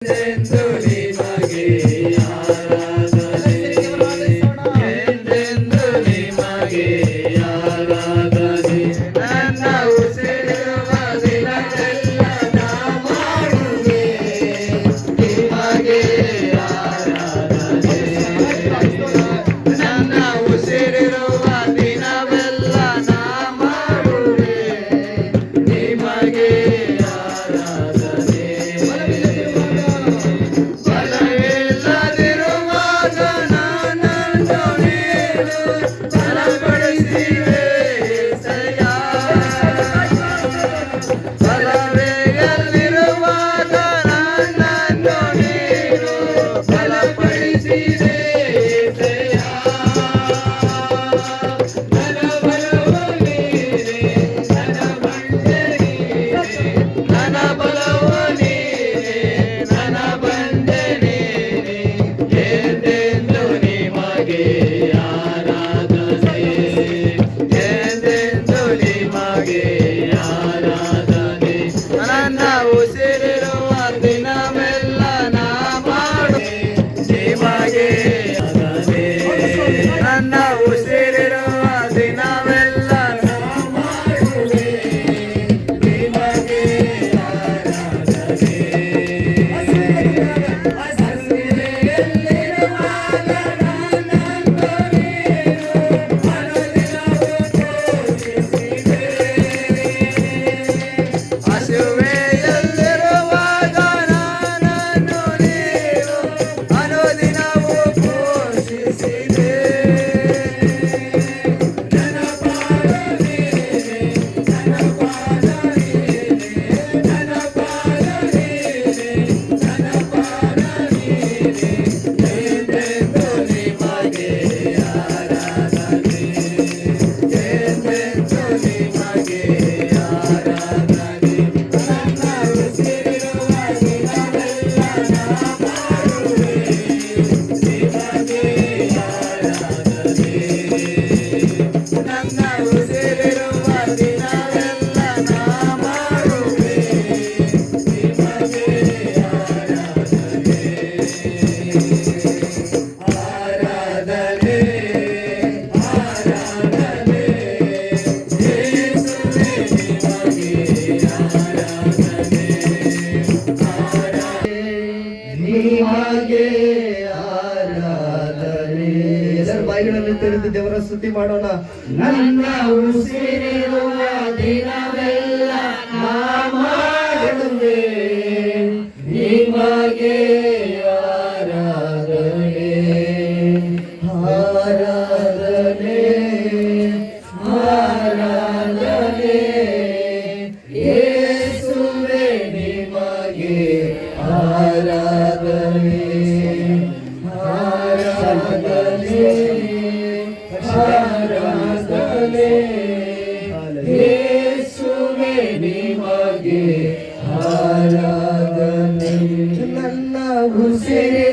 ಎಂದೆಂದು ನಿಮಗೆ ಆರಾಧನೆ, ಎಂದೆಂದು ನಿಮಗೆ ಆರಾಧನೆ. ನನ್ನ ಉಸಿರಿರುವ ದಿನವೆಲ್ಲ ನಾ ಮಾಡುವೆ ನಿಮಗೆ ಆರಾಧನೆ. ನನ್ನ ಉಸಿರಿರುವ ದಿನವೆಲ್ಲ ನಾ ಮಾಡುವೆ ನಿಮಗೆ ಆರಾಧನೆ. ಬಲವಿಲ್ಲದಿರುವಾಗ ನನ್ನನ್ನು ನೀನು ಬಲಪಡಿಸಿದೆ ಏಸಯ್ಯ. ಬಲವಿಲ್ಲದಿರುವಾಗ ನನ್ನನ್ನು ನೀನು ಬಲಪಡಿಸಿದೆ ಏಸಯ್ಯ. ನನ್ನ ಬಲವು ನೀನೇ, ನನ್ನ ಬಂಡೆ ನೀನೇ, ನನ್ನ ಬಲವು ನೀನೇ, ನನ್ನ ಬಂಡೆ ನೀನೇ. ಎಂದೆಂದು ನಿಮಗೆ ಆರಾಧನೆ, ಎಂದೆಂದು ನಿಮಗೆ ಆರಾಧನೆ. ನನ್ನ ಉಸಿರಿರುವ ದಿನವೆಲ್ಲ ನಾ ಮಾಡುವೆ ನಿಮಗೆ ಆರಾಧನೆ. ನನ್ನ ಉಸಿರಿರುವ ದಿನವೆಲ್ಲ ನಾ ಮಾಡುವೆ ನಿಮಗೆ ಆರಾಧನೆ. ಹಸಿವೆಯಲ್ಲಿರುವಾಗ ನನ್ನನ್ನು ನೀನು ಅನುದಿನವೂ ಪೋಷಿಸಿದೆ. ಹಸಿವೆಯಲ್ಲಿರುವಾಗ ನನ್ನನ್ನು ನೀನು ಅನುದಿನವೂ ಪೋಷಿಸಿದೆ. ನನ್ನ ಪಾದ ನೀನೇ, ನನ್ನ ಪಾದ ನೀನೇ, ನನ್ನ ಪಾದ ನೀನೇ, ನನ್ನ ಪಾದ ನೀನೇ. ಎಂದೆಂದು ನಿಮಗೆ ಆರಾಧನೆ, ಎಂದೆಂದು ನಿಮಗೆ ಆರಾಧನೆ. ನನ್ನ ಉಸಿರಿರುವ ದಿನವೆಲ್ಲ ನಾ ಮಾಡುವೆ ನಿಮಗೆ ಆರಾಧನೆ. ನನ್ನ ಉಸಿರಿರುವ ದಿನವೆಲ್ಲ ನಾ ಮಾಡುವೆ ನಿಮಗೆ ಆರಾಧನೆ. ಆರಾಧನೆ, ಆರಾಧನೆ, ಯೇಸುವೇ ನಿಮಗೆ ಆರಾಧನೆ. ನಿಮಗೆ ಆರಾಧನೆ. ಎಲ್ಲರೂ ಬಾಯಿಗಳಲ್ಲಿ ತೆರೆದು ದೇವರ ಸ್ತುತಿ ಮಾಡೋಣ. ನನ್ನ ಉಸಿರಿರುವ ದಿನವೆಲ್ಲ ನಾ ಮಾಡುವೆ ನಿಮಗೆ ಆರಾಧನೆ. ಆರಾಧನೆ, ಆರಾಧನೆ, ಯೇಸುವೇ ನಿಮಗೆ ಆರಾಧನೆ. ಆರಾಧನೆ, ಆರಾಧನೆ, ಯೇಸುವೇ ನಿಮಗೆ ಆರಾಧನೆ. ನನ್ನ ಉಸಿರಿರುವ